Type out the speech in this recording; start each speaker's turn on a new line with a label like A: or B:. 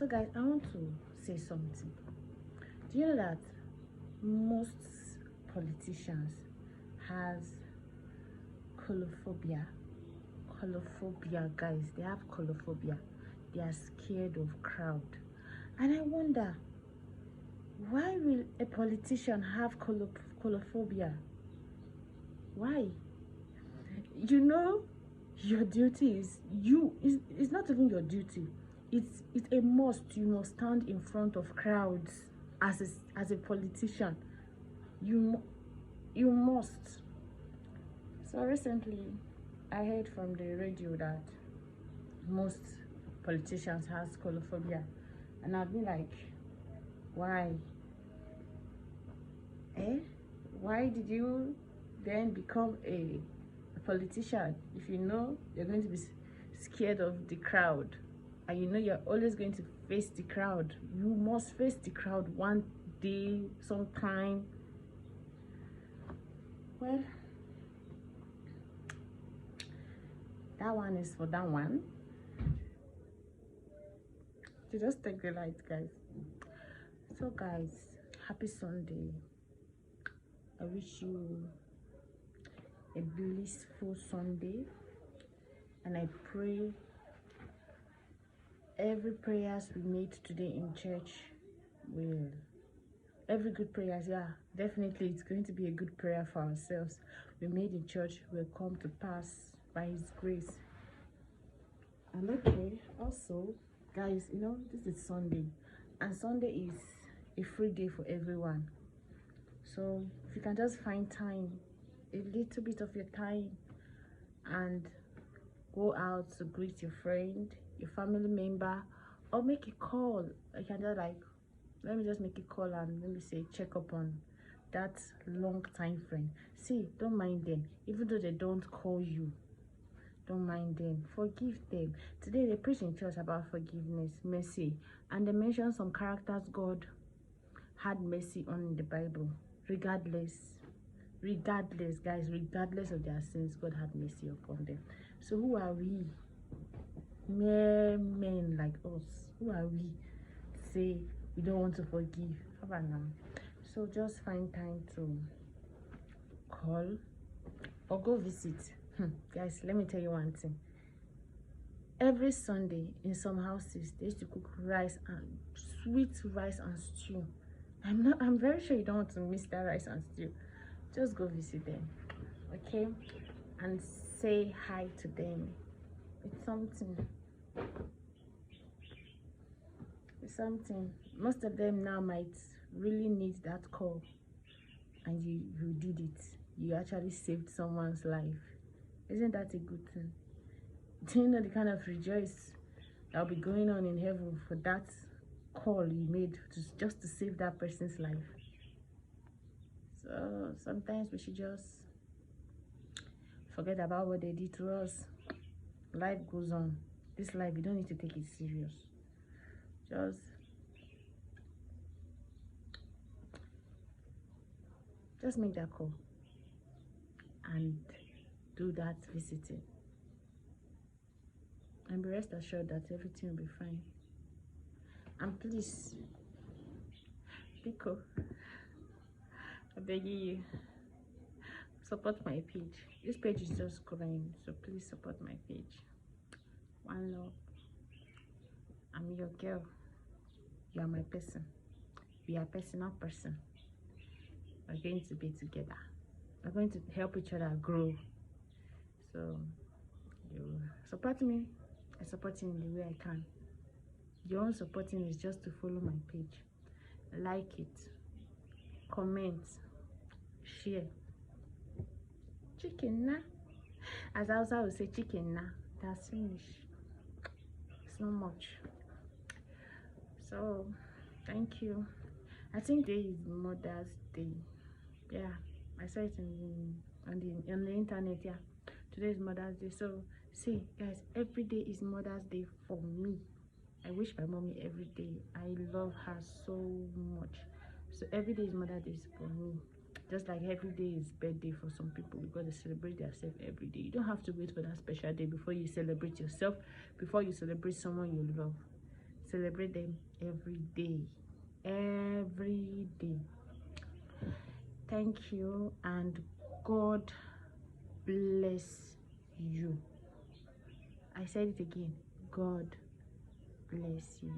A: So guys, I want to say something. Do you know that most politicians has colophobia? Colophobia, guys, they have colophobia. They are scared of crowd. And I wonder, why will a politician have colophobia? Why? You know, your duty is it's not even your duty. It's a must. You must stand in front of crowds as a politician. You must. So recently I heard from the radio that most politicians has colophobia, and I've been like, why? Why did you then become a politician if you know you're going to be scared of the crowd, and you know you're always going to face the crowd? You must face the crowd one day, sometime. Well, that one is for that one. So just take the light, guys. So guys, happy Sunday. I wish you a blissful Sunday, and I pray every prayers we made today in church will, every good prayers, yeah, definitely it's going to be a good prayer for ourselves we made in church will come to pass by his grace. And okay, also guys, you know, this is Sunday, and Sunday is a free day for everyone. So if you can just find time, a little bit of your time, and go out to greet your friend, your family member, or make a call. I can just like, let me just make a call and let me say check up on that long time friend. See, don't mind them, even though they don't call you. Don't mind them, forgive them. Today they preach in church about forgiveness, mercy, and they mention some characters God had mercy on in the Bible. Regardless guys, regardless of their sins, God had mercy upon them. So who are we, mere men like us, who are we to say we don't want to forgive? How about now? So just find time to call or go visit. Guys, let me tell you one thing. Every Sunday in some houses they used to cook rice, and sweet rice and stew. I'm very sure you don't want to miss that rice and stew. Just go visit them, okay, and say hi to them. It's something. Most of them now might really need that call, and you did it. You actually saved someone's life. Isn't that a good thing? Do you know the kind of rejoice that'll be going on in heaven for that call you made just to save that person's life? So sometimes we should just forget about what they did to us. Life goes on. This life, you don't need to take it serious. Just make that call and do that visiting, and be rest assured that everything will be fine. And please, Pico, I beg you, support my page. This page is just growing, so please support my page. One love. I'm your girl. You are my person. We are personal person. We're going to be together. We're going to help each other grow. So you support me. I support you in the way I can. Your own supporting is just to follow my page, like it, comment, share. Chicken na, as Hausa will say, chicken na. That's finished. It's not much. So thank you. I think today is Mother's Day. Yeah, I saw it on the internet. Yeah, today is Mother's Day. So see guys, every day is Mother's Day for me. I wish my mommy every day. I love her so much. So every day is Mother's Day for me. Just like every day is birthday for some people. You got to celebrate yourself every day. You don't have to wait for that special day before you celebrate yourself, before you celebrate someone you love. celebrate them every day, every day. Thank you, and God bless you. I said it again, God bless you.